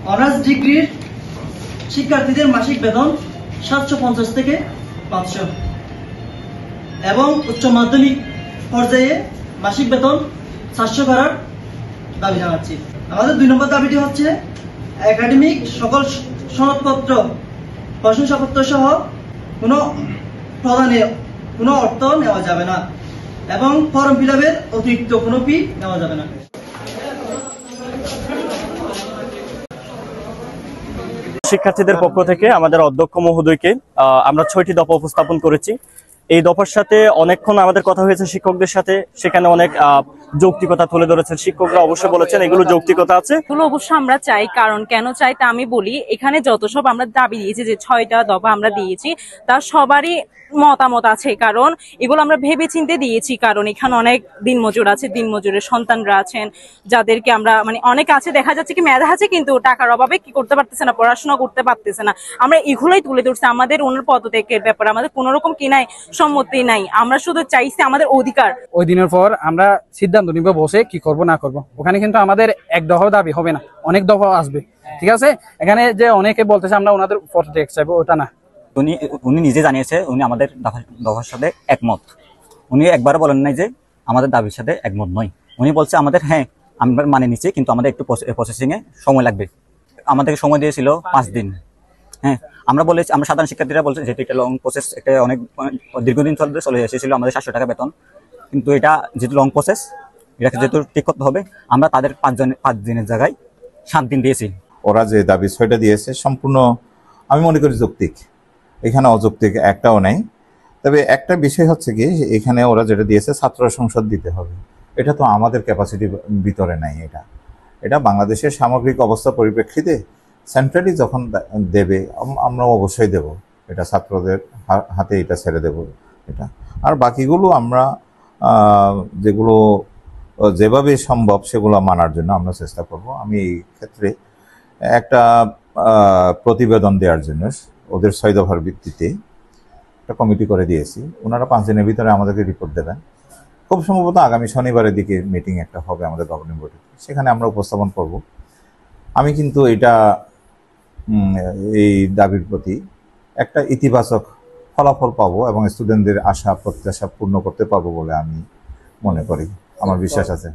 Honours ডিগ্রির শিক্ষার্থীদের মাসিক বেতন 750 থেকে 500 এবং উচ্চ মাধ্যমিক পর্যায়ে মাসিক বেতন 700 করার দাবি জানাচ্ছি। আমাদের 2 নম্বর দাবিটি হচ্ছে একাডেমিক সকল সনদপত্র, প্রশংসাপত্র সহ কোনো প্রদানে কোনো অর্থ নেওয়া যাবে না এবং ফর্ম ফিল আপের অতিরিক্ত কোনো ফি নেওয়া যাবে না। শিক্ষার্থীদের পক্ষ থেকে আমাদের অধ্যক্ষ মহোদয়কে আমরা 6টি দফা উপস্থাপন করেছি। এই দফার সাথে অনেকক্ষণ আমাদের কথা হয়েছে শিক্ষকদের সাথে, সেখানে অনেক যৌক্তিকতা তুলে ধরেছেন শিক্ষকরা, অবশ্যই বলেছেন এগুলো যৌক্তিকতা আছে। এগুলো অবশ্য আমরা চাই, কারণ কেন চাই তা আমি বলি। এখানে যত সব আমরা দাবি দিয়েছি, যে 6টা দফা আমরা দিয়েছি, তার সবারই মতামত আছে, কারণ এগুলো আমরা ভেবে চিন্তে দিয়েছি। কারণ এখানে অনেক দিনমজুর আছে, দিনমজুরের সন্তানরা আছেন, যাদেরকে আমরা অনেক আছে, দেখা যাচ্ছে কি মেধা আছে কিন্তু টাকার অভাবে কি করতে পারতেছে না, পড়াশোনা করতে পারতেছে না। আমরা এগুলোই তুলে ধরছি। আমাদের ওনার পদত্যাগের ব্যাপারে আমাদের কোন রকম কি নাই, সম্মতি নাই। আমরা শুধু চাইছি আমাদের অধিকার। ওই দিনের পর আমরা সিদ্ধান্ত নিব বসে কি করব না করব। ওখানে কিন্তু আমাদের এক দফা দাবি হবে না, অনেক দফা আসবে, ঠিক আছে? এখানে যে অনেকে বলতেছে আমরা ওনাদের পদত্যাগ চাইবো, ওটা না। উনি নিজে জানিয়েছে উনি আমাদের দফার সাথে একমত। উনি একবার বলেন নাই যে আমাদের দাবির সাথে একমত নয়। উনি বলছে আমাদের হ্যাঁ আমরা মানে নিচ্ছি, কিন্তু আমাদের একটু প্রসেসিং এ সময় লাগবে। আমাদেরকে সময় দিয়েছিল 5 দিন। হ্যাঁ, আমরা বলেছি, আমরা সাধারণ শিক্ষার্থীরা বলছে যেহেতু এটা লং প্রসেস, এটা অনেক দীর্ঘদিন চলে এসেছিল, আমাদের 700 টাকা বেতন, কিন্তু এটা যেহেতু লং প্রসেস, এটাকে যেহেতু ঠিক করতে হবে, আমরা তাদের 5 দিনের জায়গায় 7 দিন দিয়েছি। ওরা যে দাবি 6টা দিয়েছে সম্পূর্ণ আমি মনে করি যৌক্তিক, এখানে অযৌক্তিক একটাও নেই। তবে একটা বিষয় হচ্ছে কি, এখানে ওরা যেটা দিয়েছে ছাত্র সংসদ দিতে হবে, এটা তো আমাদের ক্যাপাসিটির ভিতরে নাই। এটা বাংলাদেশের সামগ্রিক অবস্থা পরিপ্রেক্ষিতে সেন্ট্রালি যখন দেবে আমরা অবশ্যই দেব, এটা ছাত্রদের হাতে এটা ছেড়ে দেব এটা। আর বাকিগুলো আমরা যেগুলো যেভাবে সম্ভব সেগুলো মানার জন্য আমরা চেষ্টা করব। আমি এই ক্ষেত্রে একটা প্রতিবেদন দেওয়ার জন্য ওদের 6 দফার ভিত্তিতে একটা কমিটি করে দিয়েছি। ওনারা 5 দিনের ভিতরে আমাদেরকে রিপোর্ট দেবেন। খুব সম্ভবত আগামী শনিবারের দিকে মিটিং একটা হবে আমাদের গভর্নিং বডি, সেখানে আমরা উপস্থাপন করব। আমি কিন্তু এটা এই দাবির প্রতি একটা ইতিবাচক ফলাফল পাবো এবং স্টুডেন্টদের আশা প্রত্যাশা পূর্ণ করতে পারবো বলে আমি মনে করি, আমার বিশ্বাস আছে।